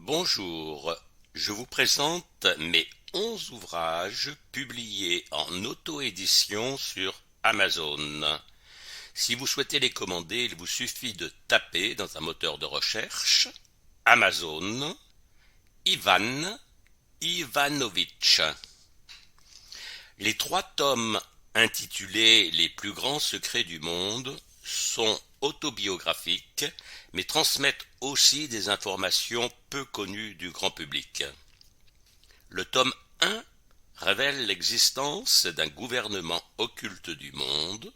Bonjour, je vous présente mes 11 ouvrages publiés en auto-édition sur Amazon. Si vous souhaitez les commander, il vous suffit de taper dans un moteur de recherche Amazon Ivan Ivanovic. Les 3 tomes intitulés Les plus grands secrets du monde sont autobiographiques, mais transmettent aussi des informations peu connues du grand public. Le tome 1 révèle l'existence d'un gouvernement occulte du monde,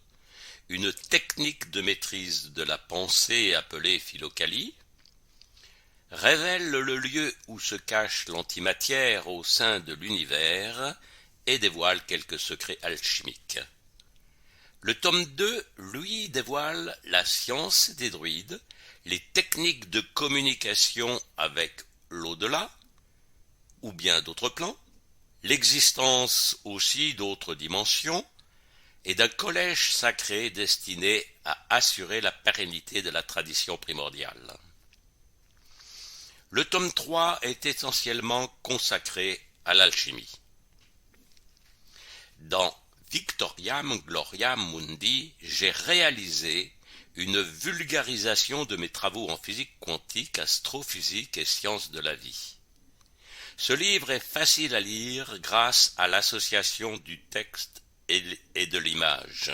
une technique de maîtrise de la pensée appelée philokalie, révèle le lieu où se cache l'antimatière au sein de l'univers et dévoile quelques secrets alchimiques. Le tome 2, lui, dévoile la science des druides, les techniques de communication avec l'au-delà, ou bien d'autres plans, l'existence aussi d'autres dimensions, et d'un collège sacré destiné à assurer la pérennité de la tradition primordiale. Le tome 3 est essentiellement consacré à l'alchimie. Dans Victoriam Gloriam Mundi, j'ai réalisé une vulgarisation de mes travaux en physique quantique, astrophysique et sciences de la vie. Ce livre est facile à lire grâce à l'association du texte et de l'image.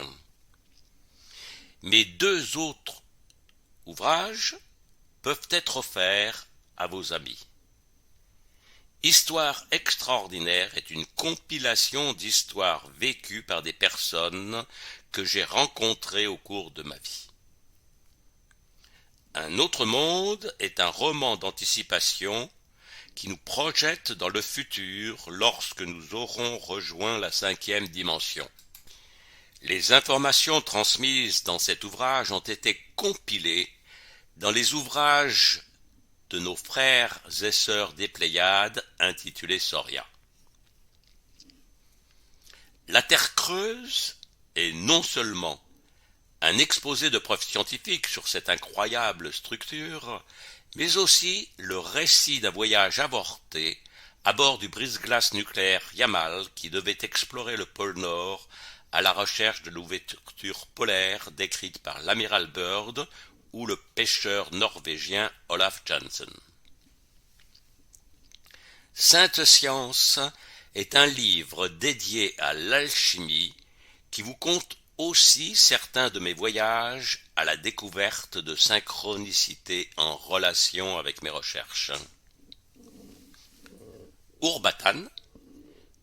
Mes 2 autres ouvrages peuvent être offerts à vos amis. Histoire extraordinaire est une compilation d'histoires vécues par des personnes que j'ai rencontrées au cours de ma vie. Un autre monde est un roman d'anticipation qui nous projette dans le futur lorsque nous aurons rejoint la 5e dimension. Les informations transmises dans cet ouvrage ont été compilées dans les ouvrages de nos frères et sœurs des Pléiades intitulés Soria. La Terre creuse est non seulement un exposé de preuves scientifiques sur cette incroyable structure, mais aussi le récit d'un voyage avorté à bord du brise-glace nucléaire Yamal qui devait explorer le pôle Nord à la recherche de l'ouverture polaire décrite par l'amiral Byrd ou le pêcheur norvégien Olaf Jansen. Sainte Science est un livre dédié à l'alchimie qui vous conte aussi certains de mes voyages à la découverte de synchronicité en relation avec mes recherches. Urbatan,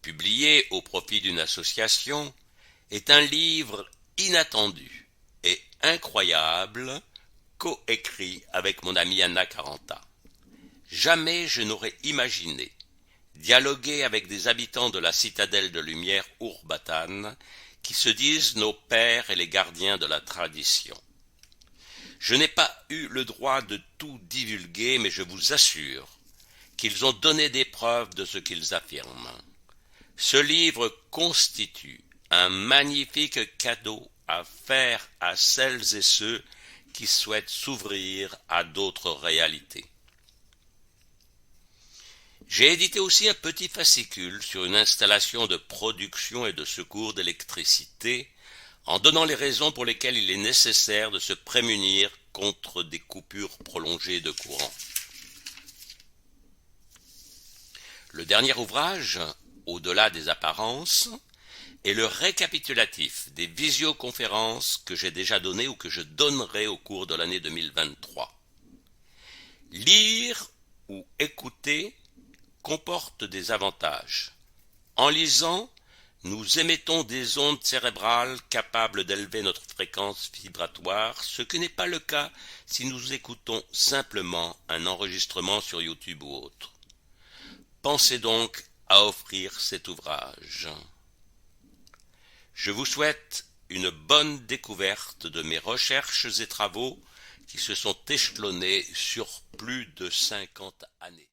publié au profit d'une association, est un livre inattendu et incroyable coécrit avec mon amie Anna Caranta. Jamais je n'aurais imaginé dialoguer avec des habitants de la citadelle de lumière Urbatan qui se disent nos pères et les gardiens de la tradition. Je n'ai pas eu le droit de tout divulguer, mais je vous assure qu'ils ont donné des preuves de ce qu'ils affirment. Ce livre constitue un magnifique cadeau à faire à celles et ceux qui souhaitent s'ouvrir à d'autres réalités. J'ai édité aussi un petit fascicule sur une installation de production et de secours d'électricité, en donnant les raisons pour lesquelles il est nécessaire de se prémunir contre des coupures prolongées de courant. Le dernier ouvrage, Au-delà des apparences, est le récapitulatif des visioconférences que j'ai déjà données ou que je donnerai au cours de l'année 2023. Lire ou écouter comporte des avantages. En lisant, nous émettons des ondes cérébrales capables d'élever notre fréquence vibratoire, ce qui n'est pas le cas si nous écoutons simplement un enregistrement sur YouTube ou autre. Pensez donc à offrir cet ouvrage. Je vous souhaite une bonne découverte de mes recherches et travaux qui se sont échelonnés sur plus de 50 années.